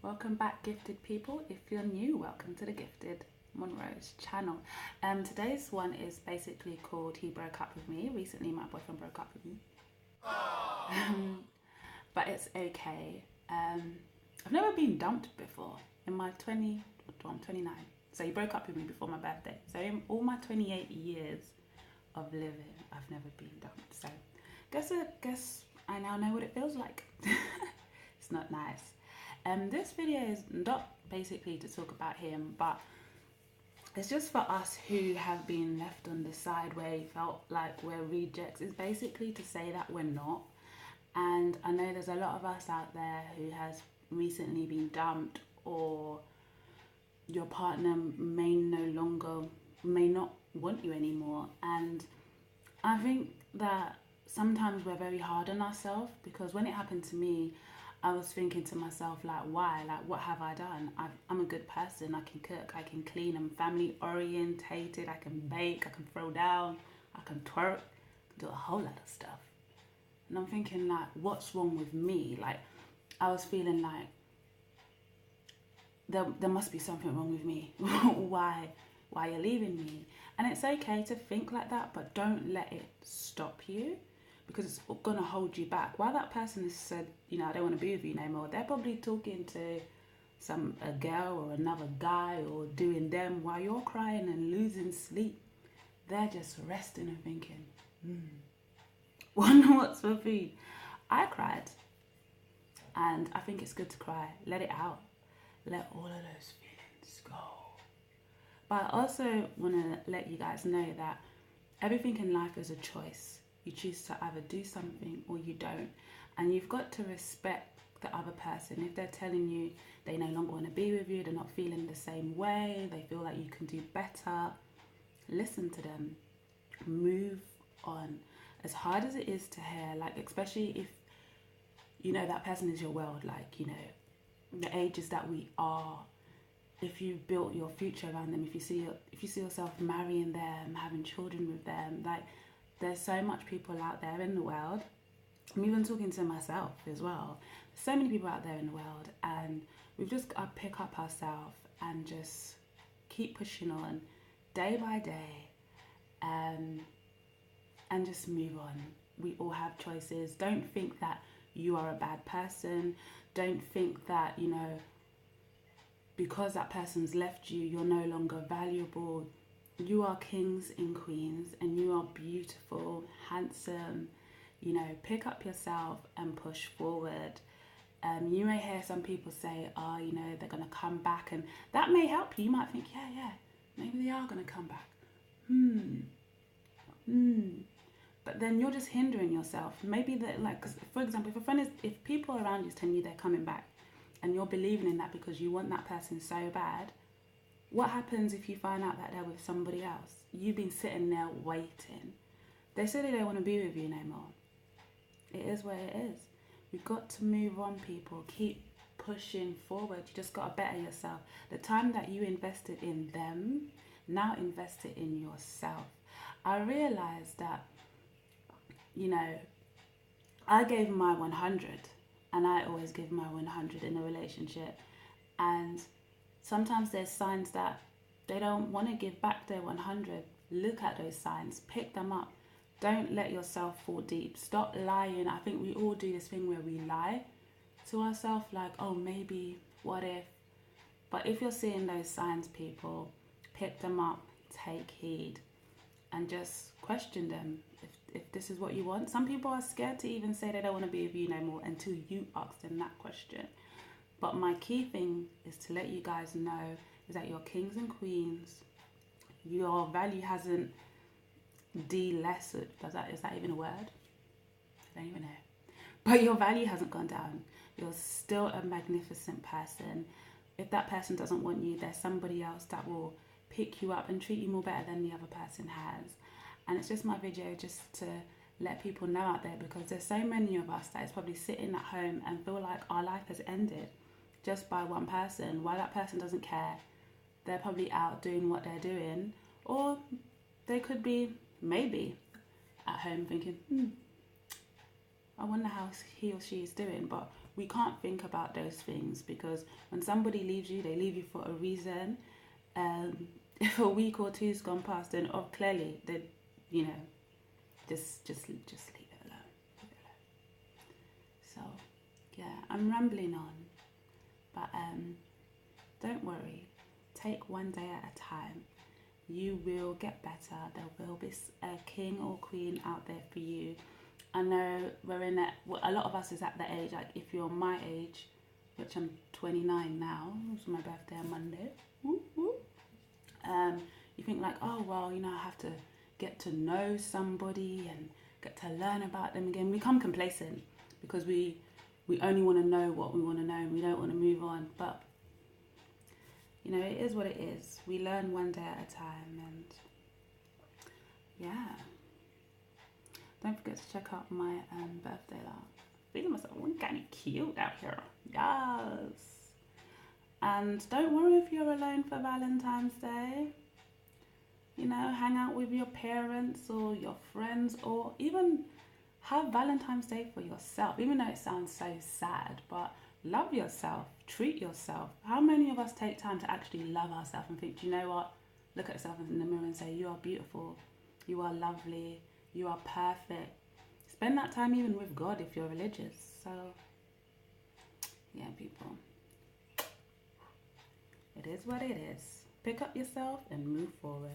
Welcome back, gifted people. If you're new, welcome to the Gifted Monroe's channel. Today's one is basically called He Broke Up With Me. Recently, my boyfriend broke up with me. But it's okay. I've never been dumped before. In my I'm 29. So he broke up with me before my birthday. So in all my 28 years of living, I've never been dumped. So guess I now know what it feels like. It's not nice. This video is not basically to talk about him, but it's just for us who have been left on the side where we felt like we're rejects. It's basically to say that we're not. And I know there's a lot of us out there who has recently been dumped, or your partner may not want you anymore. And I think that sometimes we're very hard on ourselves, because when it happened to me, I was thinking to myself, like, why? Like, what have I done? I'm a good person. I can cook, I can clean, I'm family orientated, I can bake, I can throw down, I can twerk, I can do a whole lot of stuff. And I'm thinking, like, what's wrong with me? Like, I was feeling like there must be something wrong with me. Why you're leaving me? And it's okay to think like that, but don't let it stop you, because it's gonna hold you back. While that person has said, I don't want to be with you no more, they're probably talking to a girl or another guy, or doing them while you're crying and losing sleep. They're just resting and thinking, wonder what's for food. I cried, and I think it's good to cry. Let it out. Let all of those feelings go. But I also want to let you guys know that everything in life is a choice. You choose to either do something or you don't. And you've got to respect the other person. If they're telling you they no longer want to be with you, they're not feeling the same way, they feel like you can do better, listen to them. Move on. As hard as it is to hear, like, especially if that person is your world, like, the ages that we are, if you built your future around them, if you see yourself marrying them, having children with them, like, there's so much people out there in the world. I'm even talking to myself as well. There's so many people out there in the world, and we've just got to pick up ourselves and just keep pushing on day by day, and just move on. We all have choices. Don't think that you are a bad person. Don't think that, because that person's left you, you're no longer valuable. You are kings and queens, and you are beautiful, handsome. Pick up yourself and push forward. You may hear some people say, they're going to come back, and that may help you. You might think, yeah, maybe they are going to come back. But then you're just hindering yourself. Maybe that, like, for example, if people around you is telling you they're coming back, and you're believing in that because you want that person so bad, what happens if you find out that they're with somebody else? You've been sitting there waiting. They say they don't want to be with you no more. It is what it is. You've got to move on, people. Keep pushing forward. You just got to better yourself. The time that you invested in them, now invest it in yourself. I realised that, I gave my 100, and I always give my 100 in a relationship. And sometimes there's signs that they don't want to give back their 100. Look at those signs, pick them up. Don't let yourself fall deep. Stop lying. I think we all do this thing where we lie to ourselves, like, oh, maybe, what if? But if you're seeing those signs, people, pick them up, take heed, and just question them if this is what you want. Some people are scared to even say they don't want to be with you no more until you ask them that question. But my key thing is to let you guys know is that you're kings and queens. Your value hasn't de-lessened. Is that even a word? I don't even know. But your value hasn't gone down. You're still a magnificent person. If that person doesn't want you, there's somebody else that will pick you up and treat you more better than the other person has. And it's just my video just to let people know out there, because there's so many of us that is probably sitting at home and feel like our life has ended just by one person. Why that person doesn't care. They're probably out doing what they're doing, or they could be maybe at home thinking, I wonder how he or she is doing. But we can't think about those things, because when somebody leaves you, they leave you for a reason. If a week or two's gone past, then clearly they, you know, just leave it alone. So yeah, I'm rambling on, but don't worry. Take one day at a time. You will get better. There will be a king or queen out there for you. I know we're in a lot of us is at the age, like if you're my age, which I'm 29 now, it was my birthday on Monday. You think like, oh well, you know, I have to get to know somebody and get to learn about them again. We become complacent because we only want to know what we want to know and we don't want to move on. But you know, it is what it is. We learn one day at a time, and yeah. Don't forget to check out my birthday log. Feeling myself, I'm kind of cute out here. Yes. And don't worry if you're alone for Valentine's Day. You know, hang out with your parents or your friends, or even have Valentine's Day for yourself. Even though it sounds so sad, but love yourself. Treat yourself. How many of us take time to actually love ourselves and think, do you know what? Look at yourself in the mirror and say, you are beautiful. You are lovely. You are perfect. Spend that time even with God if you're religious. So, yeah, people. It is what it is. Pick up yourself and move forward.